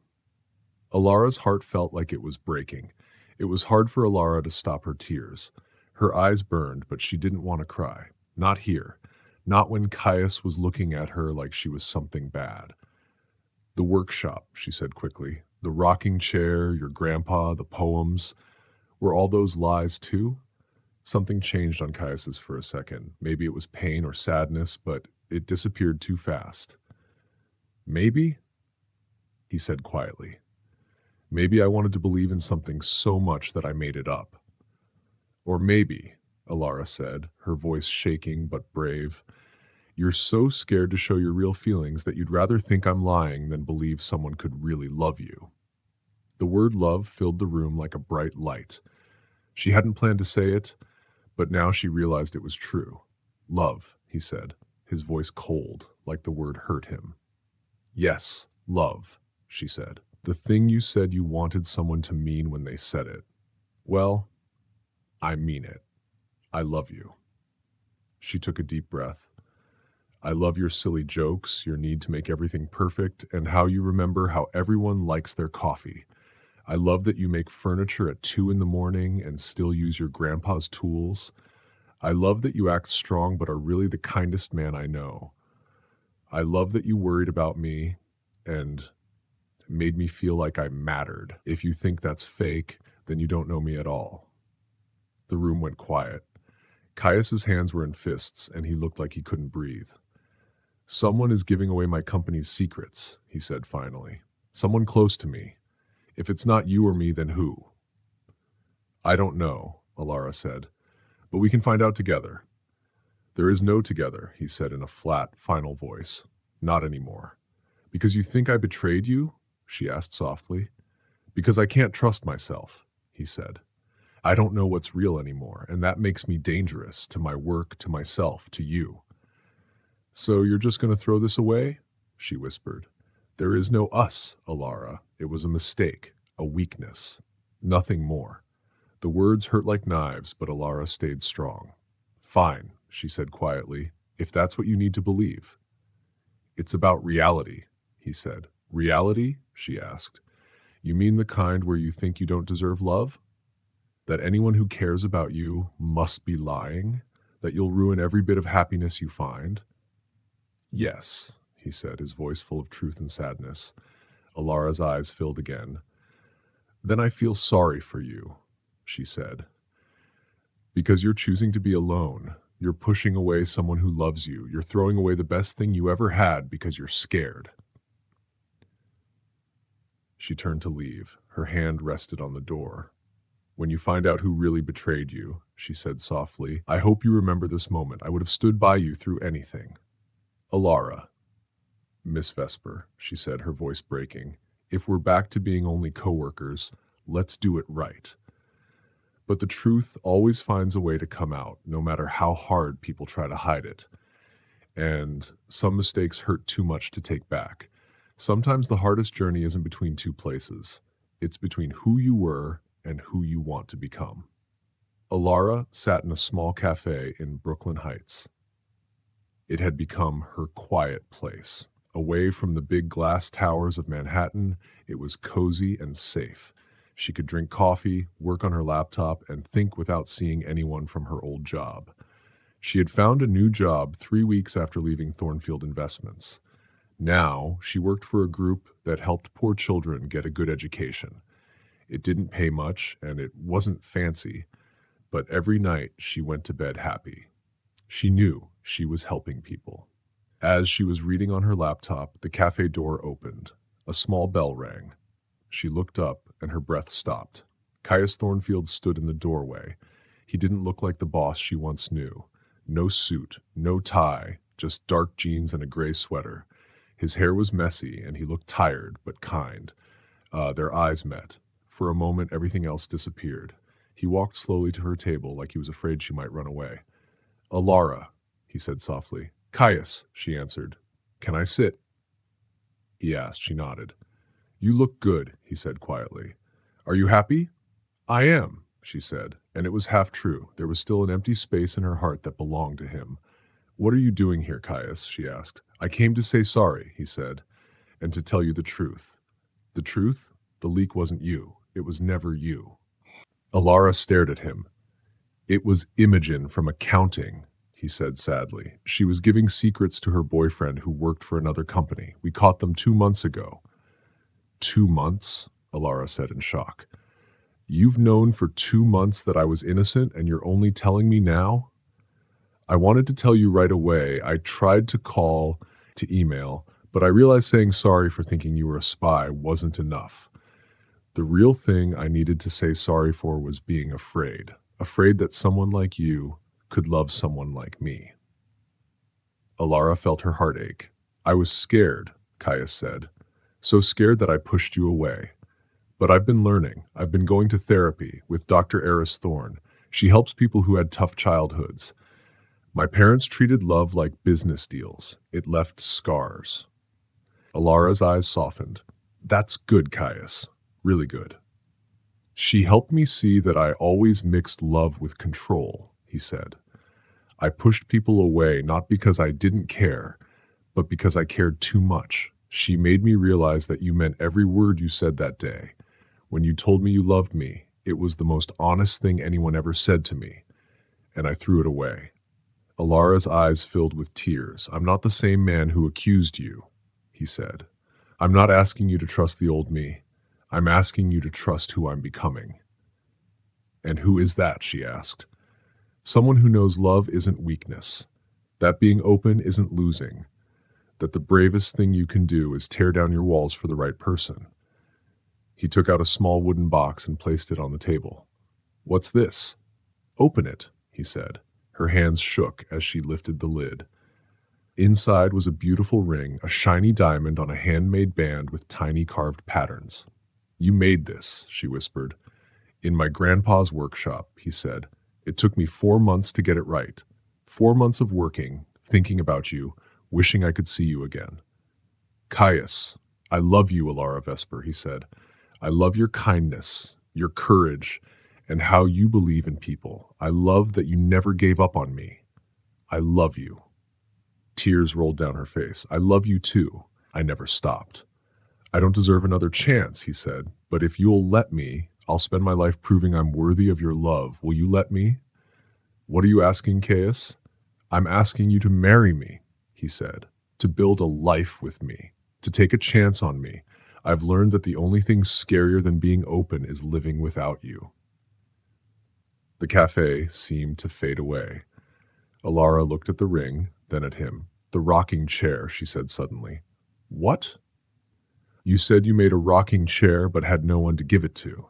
Alara's heart felt like it was breaking. It was hard for Alara to stop her tears. Her eyes burned, but she didn't want to cry. Not here. Not when Caius was looking at her like she was something bad. The workshop, she said quickly. The rocking chair, your grandpa, the poems. Were all those lies too? Something changed on Caius's for a second. Maybe it was pain or sadness, but it disappeared too fast. Maybe, he said quietly. Maybe I wanted to believe in something so much that I made it up. Or maybe, Alara said, her voice shaking but brave, you're so scared to show your real feelings that you'd rather think I'm lying than believe someone could really love you. The word love filled the room like a bright light. She hadn't planned to say it, but now she realized it was true. Love, he said, his voice cold, like the word hurt him. Yes, love, she said. The thing you said you wanted someone to mean when they said it. Well, I mean it. I love you. She took a deep breath. I love your silly jokes, your need to make everything perfect, and how you remember how everyone likes their coffee. I love that you make furniture at 2 a.m. and still use your grandpa's tools. I love that you act strong but are really the kindest man I know. I love that you worried about me and made me feel like I mattered. If you think that's fake, then you don't know me at all. The room went quiet. Caius's hands were in fists, and he looked like he couldn't breathe. Someone is giving away my company's secrets, he said finally. Someone close to me. If it's not you or me, then who? I don't know, Alara said, but we can find out together. There is no together, he said in a flat, final voice. Not anymore. Because you think I betrayed you? She asked softly. Because I can't trust myself, he said. I don't know what's real anymore, and that makes me dangerous to my work, to myself, to you. So you're just going to throw this away? She whispered. There is no us, Alara. It was a mistake, a weakness. Nothing more. The words hurt like knives, but Alara stayed strong. Fine, she said quietly, if that's what you need to believe. It's about reality, he said. Reality? She asked. You mean the kind where you think you don't deserve love? That anyone who cares about you must be lying? That you'll ruin every bit of happiness you find? Yes, he said, his voice full of truth and sadness. Alara's eyes filled again. Then I feel sorry for you, she said. Because you're choosing to be alone. You're pushing away someone who loves you. You're throwing away the best thing you ever had because you're scared. She turned to leave. Her hand rested on the door. When you find out who really betrayed you, she said softly, I hope you remember this moment. I would have stood by you through anything. Alara. Miss Vesper, she said, her voice breaking, if we're back to being only coworkers, let's do it right. But the truth always finds a way to come out, no matter how hard people try to hide it. And some mistakes hurt too much to take back. Sometimes the hardest journey isn't between two places. It's between who you were and who you want to become. Alara sat in a small cafe in Brooklyn Heights. It had become her quiet place. Away from the big glass towers of Manhattan, it was cozy and safe. She could drink coffee, work on her laptop, and think without seeing anyone from her old job. She had found a new job 3 weeks after leaving Thornfield Investments. Now, she worked for a group that helped poor children get a good education. It didn't pay much, and it wasn't fancy, but every night she went to bed happy. She knew she was helping people. As she was reading on her laptop, the cafe door opened. A small bell rang. She looked up, and her breath stopped. Caius Thornfield stood in the doorway. He didn't look like the boss she once knew. No suit, no tie, just dark jeans and a gray sweater. His hair was messy, and he looked tired but kind. Their eyes met. For a moment, everything else disappeared. He walked slowly to her table like he was afraid she might run away. "Alara," he said softly. "Caius," she answered. "Can I sit?" He asked. She nodded. "You look good," he said quietly. "Are you happy?" "I am," she said, and it was half true. There was still an empty space in her heart that belonged to him. "What are you doing here, Caius?" she asked. "I came to say sorry," he said, "and to tell you the truth." "The truth? The leak wasn't you. It was never you." Alara stared at him. "It was Imogen from accounting," he said sadly. "She was giving secrets to her boyfriend who worked for another company. We caught them 2 months ago." 2 months? Alara said in shock. "You've known for 2 months that I was innocent, and you're only telling me now?" "I wanted to tell you right away. I tried to call, to email, but I realized saying sorry for thinking you were a spy wasn't enough. The real thing I needed to say sorry for was being afraid. Afraid that someone like you could love someone like me." Alara felt her heart ache. "I was scared," Caius said. "So scared that I pushed you away. But I've been learning. I've been going to therapy with Dr. Eris Thorne. She helps people who had tough childhoods. My parents treated love like business deals. It left scars." Alara's eyes softened. "That's good, Caius. Really good." "She helped me see that I always mixed love with control," he said. "I pushed people away not because I didn't care, but because I cared too much. She made me realize that you meant every word you said that day. When you told me you loved me, it was the most honest thing anyone ever said to me, and I threw it away." Alara's eyes filled with tears. "I'm not the same man who accused you," he said. "I'm not asking you to trust the old me. I'm asking you to trust who I'm becoming." "And who is that?" she asked. "Someone who knows love isn't weakness, that being open isn't losing, that the bravest thing you can do is tear down your walls for the right person." He took out a small wooden box and placed it on the table. "What's this?" "Open it," he said. Her hands shook as she lifted the lid. Inside was a beautiful ring, a shiny diamond on a handmade band with tiny carved patterns. "You made this," she whispered. "In my grandpa's workshop," he said. "It took me 4 months to get it right. 4 months of working, thinking about you, wishing I could see you again." "Caius, I love you, Alara Vesper," he said. "I love your kindness, your courage, and how you believe in people. I love that you never gave up on me. I love you." Tears rolled down her face. "I love you too. I never stopped." "I don't deserve another chance," he said, "but if you'll let me, I'll spend my life proving I'm worthy of your love. Will you let me?" "What are you asking, Caius?" "I'm asking you to marry me," he said, "to build a life with me, to take a chance on me. I've learned that the only thing scarier than being open is living without you." The cafe seemed to fade away. Alara looked at the ring, then at him. "The rocking chair," she said suddenly. "What?" "You said you made a rocking chair but had no one to give it to."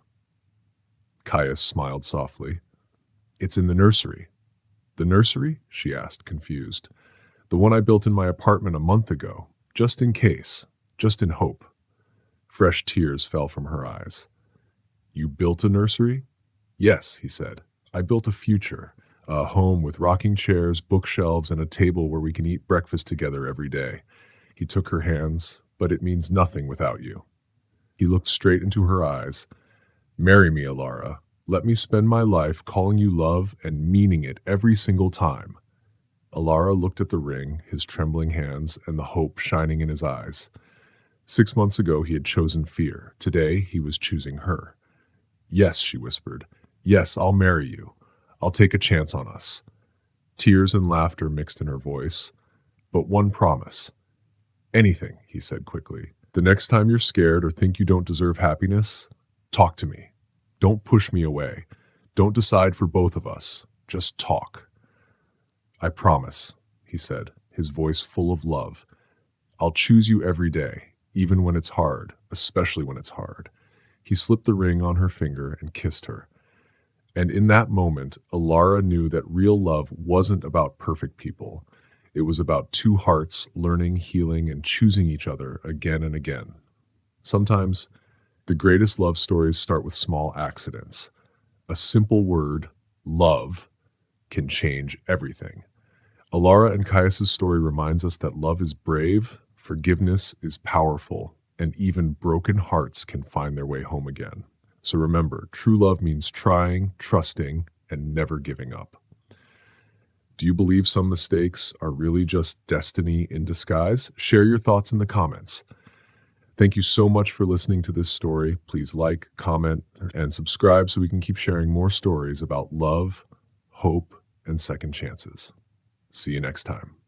Caius smiled softly. "It's in the nursery." "The nursery?" she asked, confused. "The one I built in my apartment a month ago, just in case, just in hope." Fresh tears fell from her eyes. "You built a nursery?" "Yes," he said. "I built a future, a home with rocking chairs, bookshelves, and a table where we can eat breakfast together every day." He took her hands. "But it means nothing without you." He looked straight into her eyes. "Marry me, Alara. Let me spend my life calling you love and meaning it every single time." Alara looked at the ring, his trembling hands, and the hope shining in his eyes. 6 months ago he had chosen fear. Today he was choosing her. Yes, she whispered. Yes, I'll marry you. I'll take a chance on us. Tears and laughter mixed in her voice. But one promise. Anything, he said quickly. The next time you're scared or think you don't deserve happiness, talk to me. Don't push me away. Don't decide for both of us. Just talk. I promise, he said, his voice full of love. I'll choose you every day, even when it's hard, especially when it's hard. He slipped the ring on her finger and kissed her. And in that moment, Alara knew that real love wasn't about perfect people. It was about two hearts learning, healing, and choosing each other again and again. Sometimes, the greatest love stories start with small accidents. A simple word, love, can change everything. Alara and Caius' story reminds us that love is brave, forgiveness is powerful, and even broken hearts can find their way home again. So remember, true love means trying, trusting, and never giving up. Do you believe some mistakes are really just destiny in disguise? Share your thoughts in the comments. Thank you so much for listening to this story. Please like, comment, and subscribe so we can keep sharing more stories about love, hope, and second chances. See you next time.